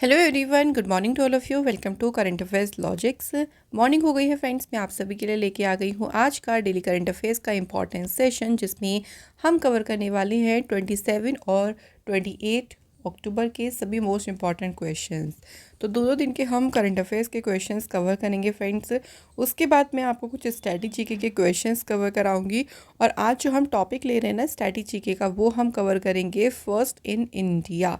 Hello everyone, good morning to all of you. Welcome to current affairs logics. Morning हो गई है friends, मैं आप सभी के लिए लेके आ गई हूँ आज का डेली करंट अफेयर्स का इंपॉर्टेंट सेशन, जिसमें हम कवर करने वाले हैं 27 और 28 अक्टूबर के सभी मोस्ट इंपॉर्टेंट क्वेश्चंस। तो दो दिन के हम करंट अफेयर्स के क्वेश्चंस कवर करेंगे फ्रेंड्स। उसके बाद मैं आपको कुछ स्ट्रैटेजी के क्वेश्चंस कवर कराऊंगी। और आज जो हम टॉपिक ले रहे हैं ना स्ट्रैटेजी का, वो हम कवर करेंगे फर्स्ट इन इंडिया।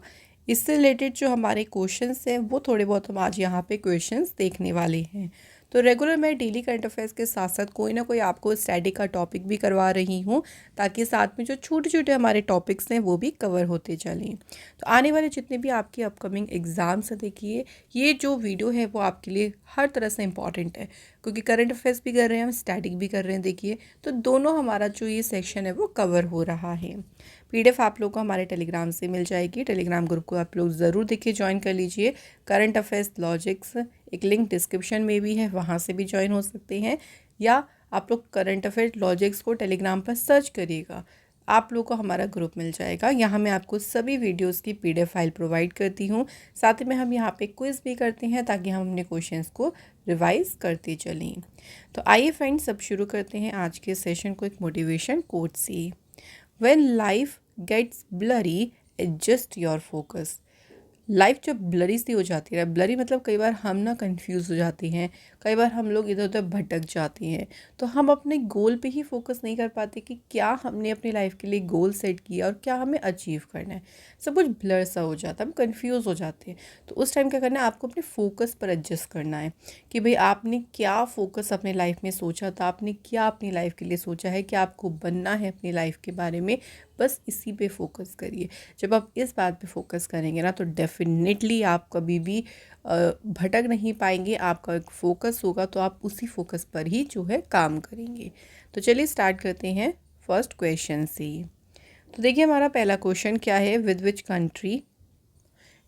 इससे रिलेटेड जो हमारे क्वेश्चंस हैं वो थोड़े बहुत हम आज यहाँ पे क्वेश्चंस देखने वाले हैं। तो रेगुलर मैं डेली करंट अफेयर्स के साथ साथ कोई ना कोई आपको स्टडी का टॉपिक भी करवा रही हूँ, ताकि साथ में जो छोटे छोटे हमारे टॉपिक्स हैं वो भी कवर होते चलें। तो आने वाले जितने भी आपके अपकमिंग एग्ज़ाम्स हैं, देखिए ये जो वीडियो है वो आपके लिए हर तरह से इंपॉर्टेंट है, क्योंकि करंट अफेयर्स भी कर रहे हैं, हम स्टैटिक भी कर रहे हैं। देखिए तो दोनों हमारा जो ये सेक्शन है वो कवर हो रहा है। पीडीएफ आप लोग को हमारे टेलीग्राम से मिल जाएगी। टेलीग्राम ग्रुप को आप लोग ज़रूर देखिए, ज्वाइन कर लीजिए। करंट अफेयर्स लॉजिक्स, एक लिंक डिस्क्रिप्शन में भी है, वहाँ से भी ज्वाइन हो सकते हैं। या आप लोग करंट अफेयर लॉजिक्स को टेलीग्राम पर सर्च करिएगा, आप लोग को हमारा ग्रुप मिल जाएगा। यहाँ मैं आपको सभी वीडियोस की पीडीएफ फाइल प्रोवाइड करती हूँ। साथ में हम यहाँ पे क्विज़ भी करते हैं, ताकि हम अपने क्वेश्चंस को रिवाइज करते चलें। तो आइए फ्रेंड्स, अब शुरू करते हैं आज के सेशन को एक मोटिवेशन कोट से। When life gets blurry, adjust your focus. Life जब ब्लरी सी हो जाती है, ब्लरी मतलब कई बार हम ना कंफ्यूज हो जाते हैं, कई बार हम लोग इधर उधर भटक जाते हैं, तो हम अपने गोल पे ही फोकस नहीं कर पाते कि क्या हमने अपनी लाइफ के लिए गोल सेट किया और क्या हमें अचीव करना है। सब कुछ ब्लर सा हो जाता है, हम कंफ्यूज हो जाते हैं। तो उस टाइम क्या करना है, आपको अपने फोकस पर एडजस्ट करना है कि भाई आपने क्या फोकस अपने लाइफ में सोचा था, आपने क्या अपनी लाइफ के लिए सोचा है, क्या आपको बनना है अपनी लाइफ के बारे में, बस इसी पे फोकस करिए। जब आप इस बात पे फोकस करेंगे ना, तो डेफिनेटली आप कभी भी भटक नहीं पाएंगे। आपका एक फोकस होगा तो आप उसी फोकस पर ही जो है काम करेंगे। तो चलिए स्टार्ट करते हैं फर्स्ट क्वेश्चन से। तो देखिए हमारा पहला क्वेश्चन क्या है, with which country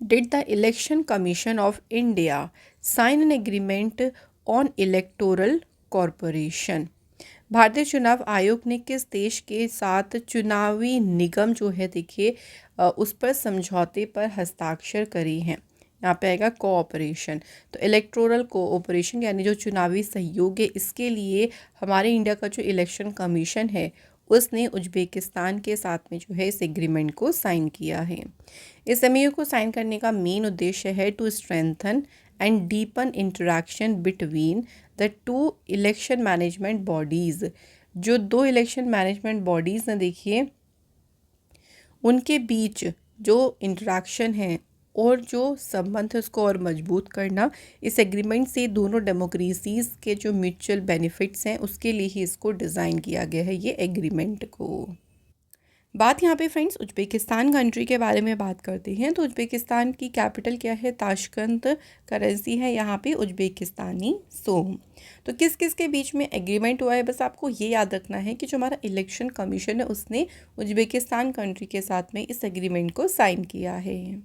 did the election commission of India sign an agreement on electoral corporation. भारतीय चुनाव आयोग ने किस देश के साथ चुनावी निगम जो है, देखिए उस पर समझौते पर हस्ताक्षर करे हैं। यहाँ पे आएगा कोऑपरेशन। तो इलेक्टोरल कोऑपरेशन यानी जो चुनावी सहयोग है, इसके लिए हमारे इंडिया का जो इलेक्शन कमीशन है उसने उज्बेकिस्तान के साथ में जो है इस एग्रीमेंट को साइन किया है। इस एमओयू को साइन करने का मेन उद्देश्य है to strengthen and deepen interaction between the two election management bodies. जो दो इलेक्शन मैनेजमेंट बॉडीज़ हैं, देखिए उनके बीच जो इंटरेक्शन है और जो संबंध है उसको और मजबूत करना। इस एग्रीमेंट से दोनों डेमोक्रेसीज़ के जो म्यूचुअल बेनिफिट्स हैं उसके लिए ही इसको डिज़ाइन किया गया है, ये एग्रीमेंट को। बात यहाँ पे फ्रेंड्स उज्बेकिस्तान कंट्री के बारे में बात करते हैं। तो उज्बेकिस्तान की कैपिटल क्या है, ताशकंद। करेंसी है यहाँ पे उज्बेकिस्तानी सोम। तो किस किस के बीच में एग्रीमेंट हुआ है, बस आपको ये याद रखना है कि जो हमारा इलेक्शन कमीशन है उसने उज्बेकिस्तान कंट्री के साथ में इस एग्रीमेंट को साइन किया है।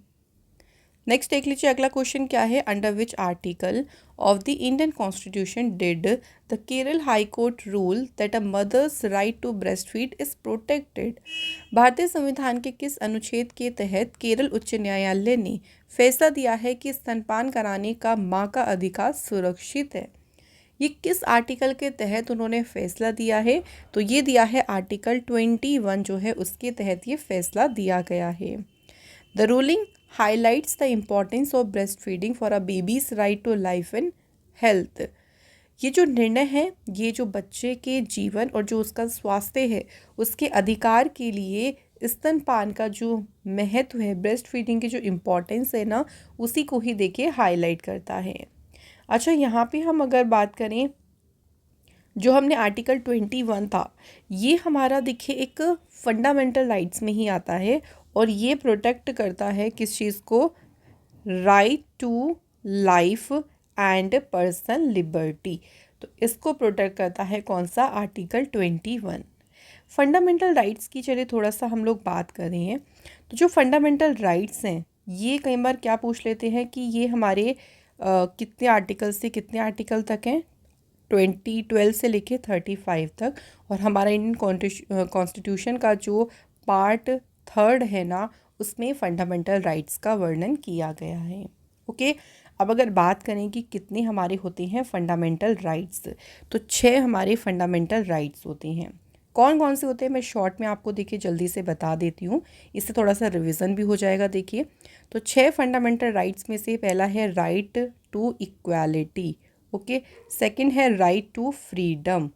नेक्स्ट देख लीजिए अगला क्वेश्चन क्या है, under which article of the Indian constitution did the Kerala high court rule that a mother's right to breast feed is protected. भारतीय संविधान के किस अनुच्छेद के तहत केरल उच्च न्यायालय ने फैसला दिया है कि स्तनपान कराने का माँ का अधिकार सुरक्षित है। ये किस आर्टिकल के तहत उन्होंने फैसला दिया है, तो ये दिया है आर्टिकल 21 जो है उसके तहत ये फैसला दिया गया है। The ruling highlights the importance of breastfeeding for a baby's right to life and health। ये जो निर्णय है, ये जो बच्चे के जीवन और जो उसका स्वास्थ्य है उसके अधिकार के लिए स्तनपान का जो महत्व है, ब्रेस्ट फीडिंग की जो इम्पोर्टेंस है ना, उसी को ही देखिए हाईलाइट करता है। अच्छा, यहाँ पे हम अगर बात करें, जो हमने आर्टिकल 21 था, ये हमारा देखिए एक फंडामेंटल राइट्स में ही आता है और ये प्रोटेक्ट करता है किस चीज़ को, right to life and personal liberty. तो इसको प्रोटेक्ट करता है कौन सा, आर्टिकल 21। फंडामेंटल राइट्स की चलिए थोड़ा सा हम लोग बात कर रहे हैं। तो जो फंडामेंटल राइट्स हैं, ये कई बार क्या पूछ लेते हैं कि ये हमारे कितने आर्टिकल से कितने आर्टिकल तक हैं, 12 से लेके 35 तक। और हमारा इंडियन कॉन्स्टिट्यूशन का जो पार्ट 3 है ना, उसमें फंडामेंटल राइट्स का वर्णन किया गया है। ओके। अब अगर बात करें कि कितने हमारे होते हैं फंडामेंटल राइट्स, तो 6 हमारे फंडामेंटल राइट्स होते हैं। कौन कौन से होते हैं मैं शॉर्ट में आपको देखिए जल्दी से बता देती हूँ, इससे थोड़ा सा रिवीजन भी हो जाएगा। देखिए तो 6 फंडामेंटल राइट्स में से पहला है right to equality, okay. Second है राइट टू फ्रीडम।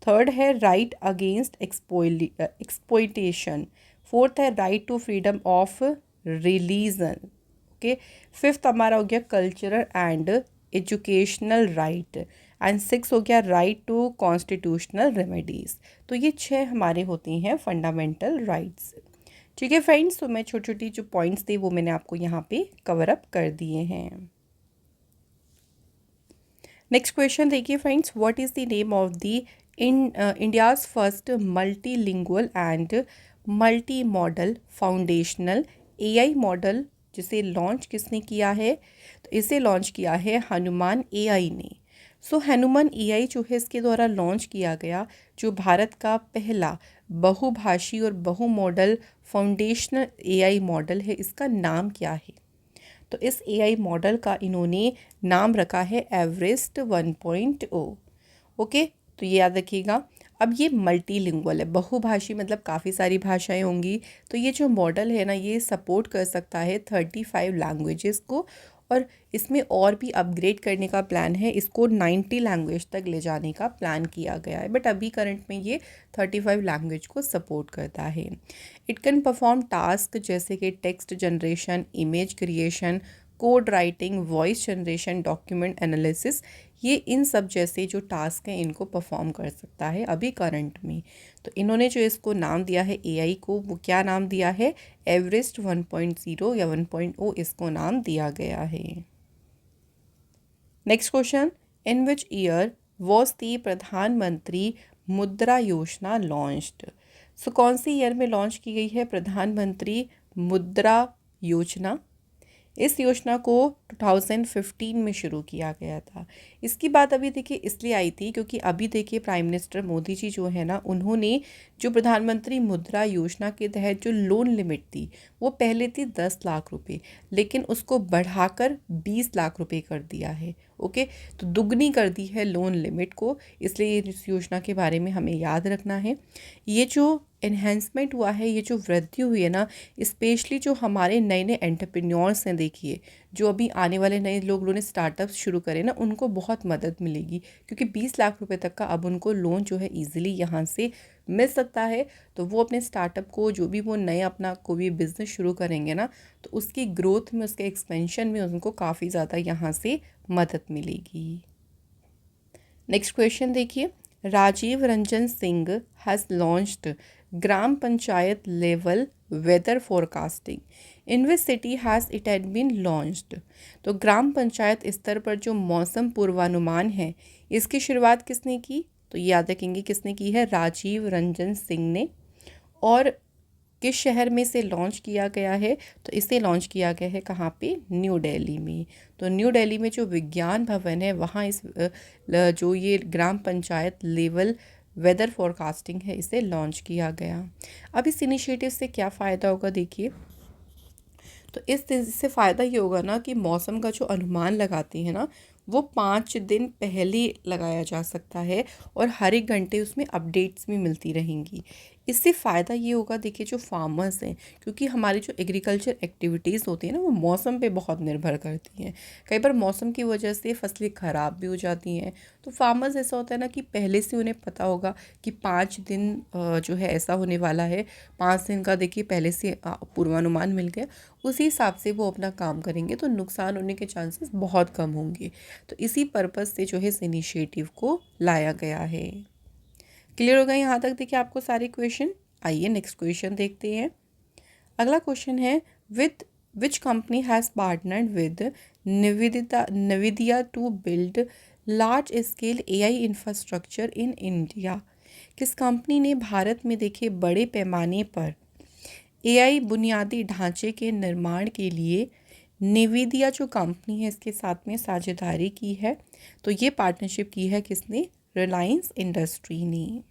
थर्ड है राइट अगेंस्ट एक्सप्लॉइटेशन। फोर्थ है right to freedom of religion, okay. Fifth हमारा हो गया cultural and educational right, and six हो गया राइट टू कॉन्स्टिट्यूशनल रेमेडीज। तो ये 6 हमारे होते हैं फंडामेंटल राइट्स। ठीक है फ्रेंड्स, तो मैं छोटी छोटी जो पॉइंट्स थे वो मैंने आपको यहाँ पे कवर अप कर दिए हैं। नेक्स्ट क्वेश्चन देखिए friends, what is the name of the India's first multilingual and multi modal foundational AI model, जिसे लॉन्च किसने किया है? तो इसे लॉन्च किया है हनुमान एआई ने। सो हनुमान एआई जो है इसके द्वारा लॉन्च किया गया जो भारत का पहला बहुभाषी और बहु मॉडल फाउंडेशनल एआई मॉडल है, इसका नाम क्या है? तो इस एआई मॉडल का इन्होंने नाम रखा है एवरेस्ट 1.0, ओके। तो ये याद रखिएगा। अब ये मल्टीलिंगुअल है, बहुभाषी मतलब काफ़ी सारी भाषाएं होंगी। तो ये जो मॉडल है ना ये सपोर्ट कर सकता है 35 लैंग्वेजेस को, और इसमें और भी अपग्रेड करने का प्लान है, इसको 90 लैंग्वेज तक ले जाने का प्लान किया गया है। बट अभी करंट में ये 35 लैंग्वेज को सपोर्ट करता है। इट कैन परफॉर्म टास्क जैसे कि text generation, image creation, code writing, voice generation, document analysis, ये इन सब जैसे जो टास्क हैं इनको परफॉर्म कर सकता है अभी करंट में। तो इन्होंने जो इसको नाम दिया है एआई को, वो क्या नाम दिया है? एवरेस्ट 1.0 या 1.0 इसको नाम दिया गया है। Next question, in which year was the प्रधानमंत्री मुद्रा योजना लॉन्च्ड? सो कौन सी ईयर में लॉन्च की गई है प्रधानमंत्री मुद्रा योजना? इस योजना को 2015 में शुरू किया गया था। इसकी बात अभी देखिए इसलिए आई थी क्योंकि अभी देखिए प्राइम मिनिस्टर मोदी जी जो है ना, उन्होंने जो प्रधानमंत्री मुद्रा योजना के तहत जो लोन लिमिट थी वो पहले थी 10 लाख रुपए, लेकिन उसको बढ़ाकर 20 लाख रुपए कर दिया है, ओके। तो दुगनी कर दी है लोन लिमिट को, इसलिए इस योजना के बारे में हमें याद रखना है। ये जो एनहेंसमेंट हुआ है, ये जो वृद्धि हुई है ना, स्पेशली जो हमारे नए नए एंटरप्रेन्योर्स हैं, देखिए जो अभी आने वाले नए लोगों ने स्टार्टअप्स शुरू करे ना, उनको बहुत मदद मिलेगी क्योंकि 20 लाख रुपए तक का अब उनको लोन जो है इजीली यहाँ से मिल सकता है। तो वो अपने स्टार्टअप को, जो भी वो नए अपना कोई भी बिज़नेस शुरू करेंगे ना, तो उसकी ग्रोथ में, उसके एक्सपेंशन में उनको काफ़ी ज़्यादा यहाँ से मदद मिलेगी। नेक्स्ट क्वेश्चन देखिए, Rajiv Ranjan Singh has launched gram panchayat level weather forecasting, in which city has it had been launched? तो ग्राम पंचायत स्तर पर जो मौसम पूर्वानुमान है, इसकी शुरुआत किसने की? तो याद रखेंगे किसने की है? राजीव रंजन सिंह ने। और किस शहर में से लॉन्च किया गया है? तो इसे लॉन्च किया गया है कहाँ पे? न्यू दिल्ली में। तो न्यू दिल्ली में जो विज्ञान भवन है वहाँ इस जो ये ग्राम पंचायत लेवल वेदर फोरकास्टिंग है इसे लॉन्च किया गया। अब इस इनिशिएटिव से क्या फ़ायदा होगा देखिए, तो इससे फ़ायदा ये होगा ना कि मौसम का जो अनुमान लगाते हैं ना, वो 5 दिन पहले लगाया जा सकता है और हर एक घंटे उसमें अपडेट्स भी मिलती रहेंगी। इससे फ़ायदा ये होगा देखिए जो फार्मर्स हैं, क्योंकि हमारी जो एग्रीकल्चर एक्टिविटीज़ होती हैं ना वो मौसम पे बहुत निर्भर करती हैं। कई बार मौसम की वजह से फसलें ख़राब भी हो जाती हैं। तो फार्मर्स ऐसा होता है ना कि पहले से उन्हें पता होगा कि 5 दिन जो है ऐसा होने वाला है, 5 दिन का देखिए पहले से पूर्वानुमान मिल गया, उसी हिसाब से वो अपना काम करेंगे तो नुकसान होने के चांसेस बहुत कम होंगे। तो इसी पर्पज़ से जो है इस इनिशिएटिव को लाया गया है। क्लियर होगा यहाँ तक देखिए आपको सारे क्वेश्चन? आइए नेक्स्ट क्वेश्चन देखते हैं। अगला क्वेश्चन है, with which company has partnered with Nvidia to build large scale AI infrastructure in India? किस कंपनी ने भारत में देखिए बड़े पैमाने पर एआई बुनियादी ढांचे के निर्माण के लिए निविदिया जो कंपनी है इसके साथ में साझेदारी की है? तो ये पार्टनरशिप की है किसने? रिलायंस इंडस्ट्री ने।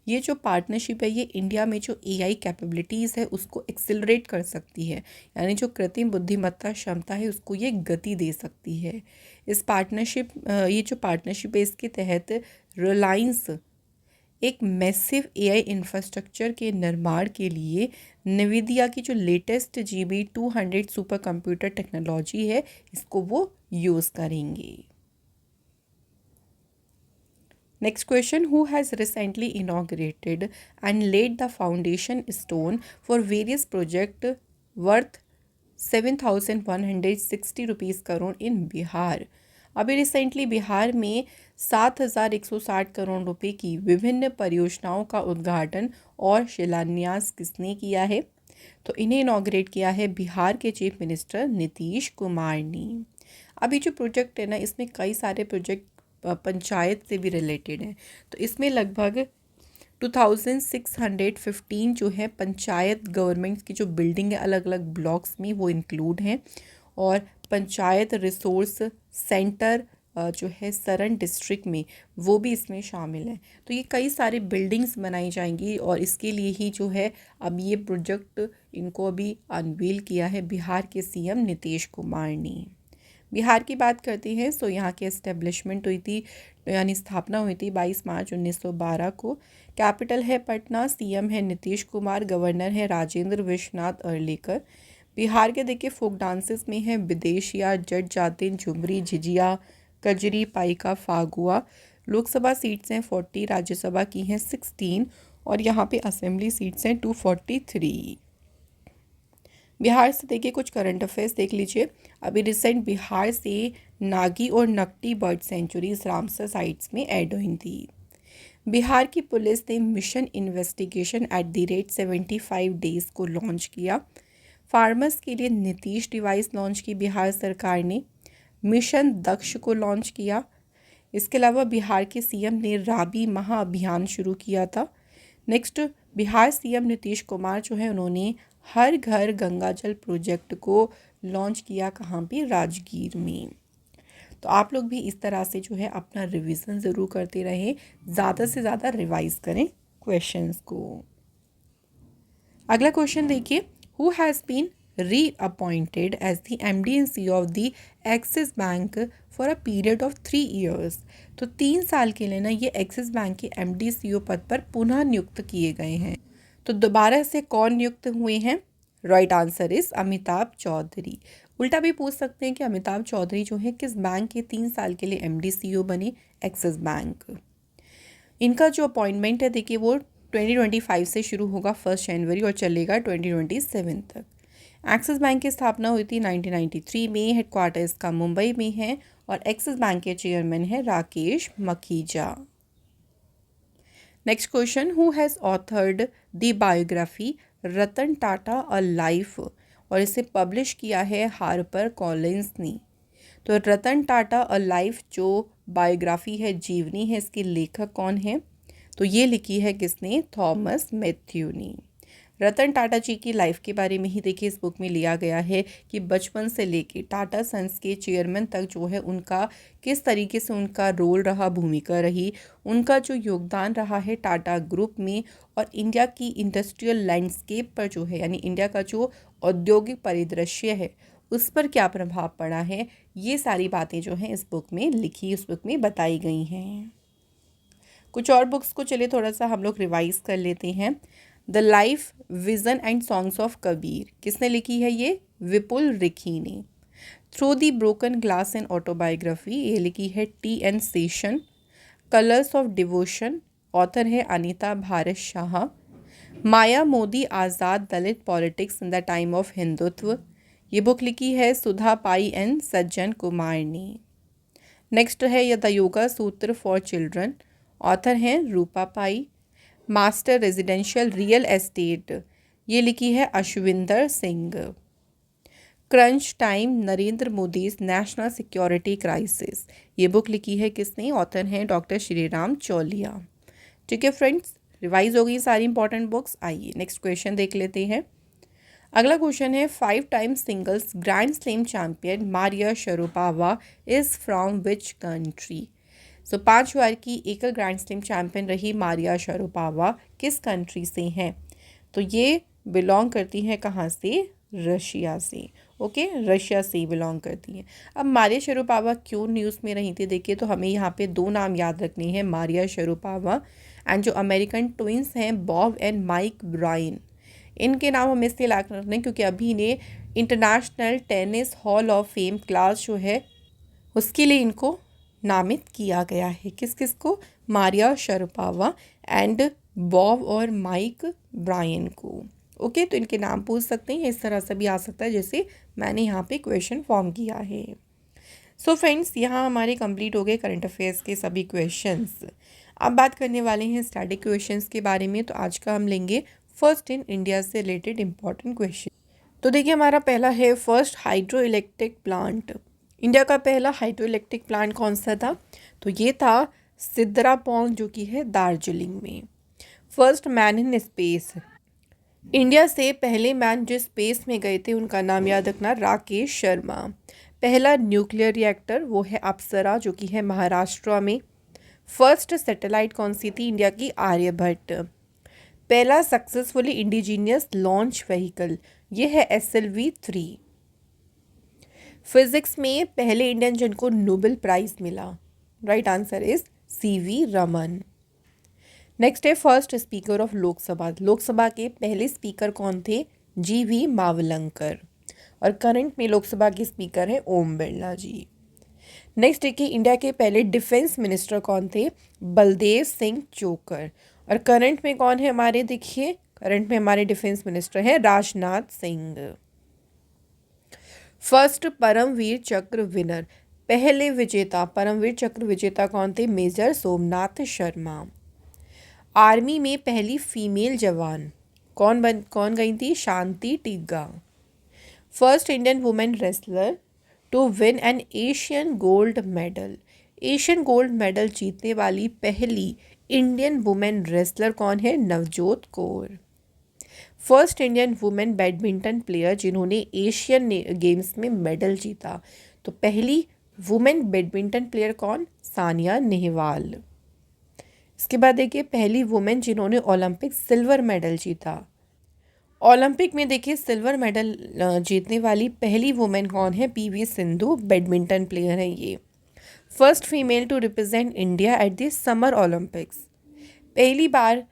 ये जो पार्टनरशिप है ये इंडिया में जो एआई कैपेबिलिटीज़ है उसको एक्सिलरेट कर सकती है, यानी जो कृत्रिम बुद्धिमत्ता क्षमता है उसको ये गति दे सकती है। इस पार्टनरशिप ये जो पार्टनरशिप है इसके तहत रिलायंस एक मैसिव एआई इंफ्रास्ट्रक्चर के निर्माण के लिए NVIDIA की जो latest GB200 super computer technology है इसको वो यूज़ करेंगे। Next question, who has recently inaugurated and laid the foundation stone for various projects worth 7,160 rupees crore in Bihar? अभी रिसेंटली बिहार में 7,160 करोड़ रुपए की विभिन्न परियोजनाओं का उद्घाटन और शिलान्यास किसने किया है? तो इन्हें इनॉग्रेट किया है बिहार के चीफ मिनिस्टर नीतीश कुमार ने। अभी जो प्रोजेक्ट है ना इसमें कई सारे प्रोजेक्ट पंचायत से भी रिलेटेड हैं, तो इसमें लगभग 2615 जो है पंचायत गवर्नमेंट की जो बिल्डिंग है अलग अलग ब्लॉक्स में वो इंक्लूड हैं, और पंचायत रिसोर्स सेंटर जो है सरन डिस्ट्रिक्ट में वो भी इसमें शामिल है। तो ये कई सारे बिल्डिंग्स बनाई जाएंगी और इसके लिए ही जो है अब ये प्रोजेक्ट इनको अभी अनवील किया है बिहार के सीएम नीतीश कुमार ने। बिहार की बात करते हैं तो यहाँ की एस्टेब्लिशमेंट हुई थी, यानी स्थापना हुई थी 22 मार्च 1912 को। कैपिटल है पटना, सीएम है नीतीश कुमार, गवर्नर है राजेंद्र विश्वनाथ अर्लेकर। बिहार के देखिए फोक डांसेस में है विदेशिया, जट जातिन, झुमरी, झिझिया, कजरी, पाइका, फागुआ। लोकसभा सीट्स हैं 40, राज्यसभा की हैं 16 और यहाँ पे असेंबली सीट्स हैं 243। बिहार से देखिए कुछ करंट अफेयर्स देख लीजिए। अभी रिसेंट बिहार से नागी और Nakti bird centuries Ramsar sites में ऐड हुई थी। बिहार की पुलिस ने मिशन इन्वेस्टिगेशन @75 डेज को लॉन्च किया। फार्मर्स के लिए नीतीश डिवाइस लॉन्च की बिहार सरकार ने। मिशन दक्ष को लॉन्च किया। इसके अलावा बिहार के सीएम ने राबी महाअभियान शुरू किया था। नेक्स्ट, बिहार सीएम नीतीश कुमार जो है उन्होंने हर घर गंगा जल प्रोजेक्ट को लॉन्च किया, कहाँ पे? राजगीर में। तो आप लोग भी इस तरह से जो है अपना रिवीजन ज़रूर करते रहें, ज़्यादा से ज़्यादा रिवाइज करें क्वेश्चंस को। अगला क्वेश्चन देखिए, who has been reappointed as the MD and CEO of the Axis Bank for a period of 3 years। तो 3 साल के लिए ना ये एक्सिस बैंक के MD CEO पद पर पुनः नियुक्त किए गए हैं। तो दोबारा से कौन नियुक्त हुए हैं? Right answer is Amitabh Chaudhary. उल्टा भी पूछ सकते हैं कि अमिताभ चौधरी जो है किस बैंक के 3 साल के लिए MD CEO बने? Axis bank. इनका जो अपॉइंटमेंट है देखिए वो 2025 से शुरू होगा 1 जनवरी और चलेगा 2027 तक। एक्सिस बैंक की स्थापना हुई थी 1993 में। हेडक्वार्टर इसका मुंबई में है और एक्सिस बैंक के चेयरमैन है Rakesh Makhija. Next question, who has authored the biography Ratan Tata a life, और इसे पब्लिश किया है हार्पर कॉलिंस ने। तो रतन टाटा अ लाइफ जो बायोग्राफी है, जीवनी है, इसके लेखक कौन है? तो ये लिखी है किसने? थॉमस मैथ्यू ने। रतन टाटा जी की लाइफ के बारे में ही देखिए इस बुक में लिया गया है कि बचपन से लेके टाटा सन्स के चेयरमैन तक जो है उनका किस तरीके से उनका रोल रहा, भूमिका रही, उनका जो योगदान रहा है टाटा ग्रुप में, और इंडिया की इंडस्ट्रियल लैंडस्केप पर जो है, यानी इंडिया का जो औद्योगिक परिदृश्य है उस पर क्या प्रभाव पड़ा है, ये सारी बातें जो हैं इस बुक में लिखी, इस बुक में बताई गई हैं। कुछ और बुक्स को चलिए थोड़ा सा हम लोग रिवाइज कर लेते हैं। The life, vision and songs of Kabir, किसने लिखी है? ये विपुल रिखी ने। Through the broken glass and autobiography, ये लिखी है TN Seshan. Colours of devotion, author है Anita Bharat Shah. Maya Modi Azad Dalit politics in the time of Hindutva, ये बुक लिखी है सुधा पाई एंड सज्जन कुमार ने। नेक्स्ट है द योगा सूत्र फॉर चिल्ड्रन, ऑथर हैं रूपा पाई। मास्टर रेजिडेंशियल रियल एस्टेट, ये लिखी है Ashwinder Singh. Crunch time, Narendra Modi national security crisis, ये बुक लिखी है किसने? ऑथर हैं डॉक्टर श्रीराम चौलिया। ठीक है फ्रेंड्स, रिवाइज हो गई सारी इंपॉर्टेंट बुक्स। आइए नेक्स्ट क्वेश्चन देख लेते हैं। अगला क्वेश्चन है, 5 time singles grand slam champion Maria Sharapova is from which country? So 5 बार की एकल ग्रैंड स्लैम चैंपियन रही मारिया शरापोवा किस कंट्री से हैं? तो ये बिलोंग करती हैं कहाँ से? रशिया से। ओके, रशिया से ही बिलोंग करती हैं। अब मारिया शरापोवा क्यों न्यूज़ में रही थी, देखिए तो हमें यहाँ पे 2 नाम याद रखने हैं, मारिया शरापोवा एंड जो अमेरिकन ट्विंस हैं बॉब एंड माइक ब्रायन। इनके नाम हमें इसलिए याद रखने हैं क्योंकि अभी इन्हें international tennis hall of fame class जो है उसके लिए इनको नामित किया गया है। किस किस को? मारिया शरापोवा एंड बॉब और माइक ब्रायन को। ओके, तो इनके नाम पूछ सकते हैं, इस तरह से भी आ सकता है जैसे मैंने यहाँ पे क्वेश्चन फॉर्म किया है। सो फ्रेंड्स, यहाँ हमारे कंप्लीट हो गए करंट अफेयर्स के सभी क्वेश्चंस। अब बात करने वाले हैं स्टैटिक क्वेश्चंस के बारे में। तो आज का हम लेंगे फर्स्ट इन इंडिया से रिलेटेड इंपॉर्टेंट क्वेश्चन। तो देखिए, हमारा पहला है first hydro electric plant. India का पहला हाइड्रो इलेक्ट्रिक प्लांट कौन सा था? तो ये था सिद्रापोंग जो कि है दार्जिलिंग में। First man in space. India से पहले मैन जो स्पेस में गए थे उनका नाम याद रखना, राकेश शर्मा। पहला न्यूक्लियर रिएक्टर वो है अप्सरा जो कि है महाराष्ट्र में। फर्स्ट सैटेलाइट कौन सी थी इंडिया की? आर्यभट्ट। पहला सक्सेसफुली इंडिजीनियस लॉन्च व्हीकल ये है SLV-3। फिजिक्स में पहले इंडियन जिनको नोबेल प्राइज मिला, right answer is CV Raman. Next है first speaker of Lok Sabha. Lok Sabha के पहले स्पीकर कौन थे? GV मावलंकर। और करंट में लोकसभा के स्पीकर हैं ओम बिरला जी। नेक्स्ट देखिए, इंडिया के पहले डिफेंस मिनिस्टर कौन थे? बलदेव सिंह चोकर। और करंट में कौन है हमारे? देखिए, करंट में हमारे डिफेंस मिनिस्टर हैं राजनाथ सिंह। फर्स्ट परमवीर चक्र विनर, पहले विजेता परमवीर चक्र विजेता कौन थे? मेजर सोमनाथ शर्मा। आर्मी में पहली फीमेल जवान कौन गई थी? Shanti Tigga. First Indian women wrestler to win an Asian gold medal. Asian gold medal जीतने वाली पहली इंडियन वुमेन रेसलर कौन है? Navjot Kaur. First Indian women badminton player जिन्होंने एशियन गेम्स में मेडल जीता। तो पहली वुमेन बैडमिंटन प्लेयर कौन? सानिया नेहवाल। इसके बाद देखिए, पहली वुमेन जिन्होंने ओलंपिक सिल्वर मेडल जीता। ओलंपिक में देखिए सिल्वर मेडल जीतने वाली पहली वुमेन कौन है? PV सिंधु, बैडमिंटन प्लेयर है ये। First female to represent India at the summer Olympics. पहली बार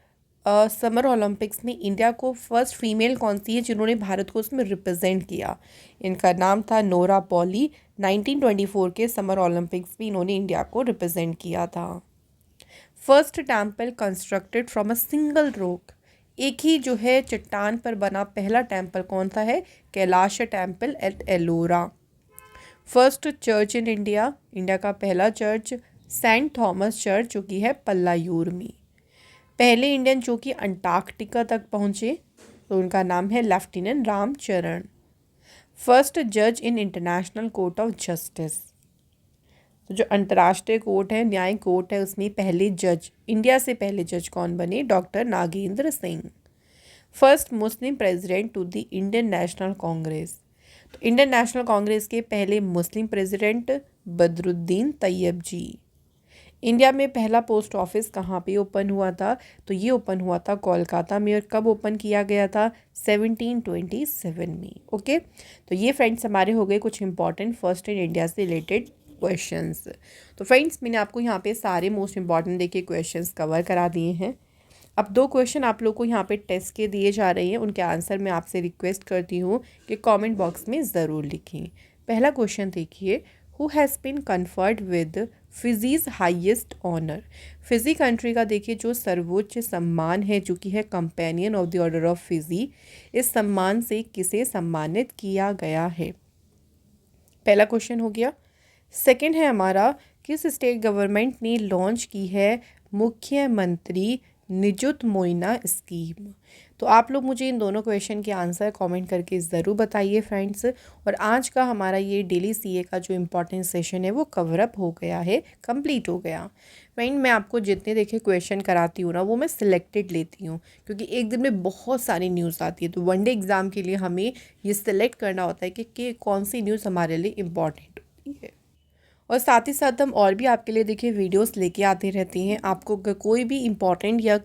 समर ओलंपिक्स में इंडिया को फर्स्ट फीमेल कौन सी है जिन्होंने भारत को उसमें रिप्रेजेंट किया? इनका नाम था नोरा पॉली। 1924 के समर ओलंपिक्स में इन्होंने इंडिया को रिप्रेजेंट किया था। First temple constructed from a single rock. एक ही जो है चट्टान पर बना पहला टेम्पल कौन सा है? Kailash temple at Ellora. First church in India, India का पहला चर्च सेंट थॉमस चर्च जो कि है पल्लायूर में। पहले इंडियन जो कि अंटार्कटिका तक पहुँचे तो उनका नाम है लेफ्टिनेंट रामचरण। फर्स्ट जज in international court of justice. तो जो अंतर्राष्ट्रीय कोर्ट है, न्याय कोर्ट है, उसमें पहले जज, इंडिया से पहले जज कौन बने? Doctor Nagendra Singh. First Muslim president to the Indian National Congress. तो इंडियन नेशनल कांग्रेस के पहले Muslim president Badruddin Tyabji. India में पहला पोस्ट ऑफिस कहाँ पे ओपन हुआ था? तो ये ओपन हुआ था कोलकाता में। और कब ओपन किया गया था? 1727 में। ओके, तो ये फ्रेंड्स हमारे हो गए कुछ इंपॉर्टेंट फर्स्ट इन इंडिया से रिलेटेड क्वेश्चंस। तो फ्रेंड्स, मैंने आपको यहाँ पे सारे मोस्ट इंपॉर्टेंट देखिए क्वेश्चंस कवर करा दिए हैं। अब 2 क्वेश्चन आप लोग को यहाँ पे टेस्ट के दिए जा रहे हैं, उनके आंसर मैं आपसे रिक्वेस्ट करती हूँ कि कमेंट बॉक्स में ज़रूर लिखें। पहला क्वेश्चन देखिए, who has been conferred with Fiji's highest honour. Fiji country का देखिए जो सर्वोच्च सम्मान है जो कि है companion of the order of Fiji, इस सम्मान से किसे सम्मानित किया गया है? पहला क्वेश्चन हो गया। सेकंड है हमारा, किस स्टेट गवर्नमेंट ने लॉन्च की है मुख्यमंत्री निजुत मोइना स्कीम? तो आप लोग मुझे इन दोनों क्वेश्चन के आंसर कमेंट करके ज़रूर बताइए फ्रेंड्स। और आज का हमारा ये डेली CA का जो इम्पोर्टेंट सेशन है वो कवर अप हो गया है, कंप्लीट हो गया। फ्रेंड, मैं आपको जितने देखे क्वेश्चन कराती हूँ ना वो मैं सिलेक्टेड लेती हूँ, क्योंकि एक दिन में बहुत सारी न्यूज़ आती है। तो वनडे एग्ज़ाम के लिए हमें ये सिलेक्ट करना होता है कि कौन सी न्यूज़ हमारे लिए इम्पॉर्टेंट होती है। और साथ ही साथ हम और भी आपके लिए देखिए वीडियोस लेके आते रहते हैं। आपको अगर कोई भी इम्पोर्टेंट या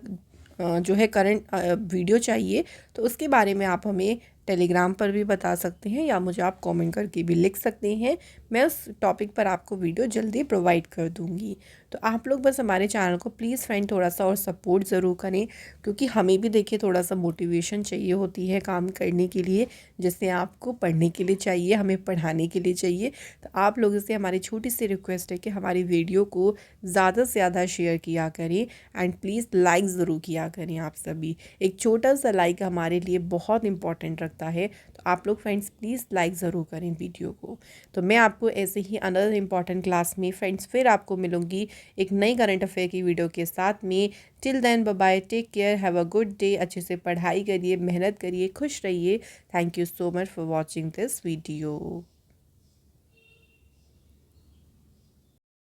जो है करंट वीडियो चाहिए तो उसके बारे में आप हमें टेलीग्राम पर भी बता सकते हैं या मुझे आप कमेंट करके भी लिख सकते हैं। मैं उस टॉपिक पर आपको वीडियो जल्दी प्रोवाइड कर दूँगी। तो आप लोग बस हमारे चैनल को प्लीज़ फ्रेंड थोड़ा सा और सपोर्ट ज़रूर करें, क्योंकि हमें भी देखिए थोड़ा सा मोटिवेशन चाहिए होती है काम करने के लिए, जैसे आपको पढ़ने के लिए चाहिए, हमें पढ़ाने के लिए चाहिए। तो आप लोगों से हमारी छोटी सी रिक्वेस्ट है कि हमारी वीडियो को ज़्यादा से ज़्यादा शेयर किया करें एंड प्लीज़ लाइक ज़रूर किया करें आप सभी। एक छोटा सा लाइक हमारे लिए बहुत इंपॉर्टेंट रखता है, तो आप लोग फ्रेंड्स प्लीज़ लाइक ज़रूर करें वीडियो को। तो मैं आपको ऐसे ही अनदर इम्पॉर्टेंट क्लास में फ्रेंड्स फिर आपको मिलूँगी एक नई करंट अफेयर की वीडियो के साथ में। Till then bye bye, take care, have a good day. अच्छे से पढ़ाई करिए, मेहनत करिए, खुश रहिए। Thank you so much for watching this video.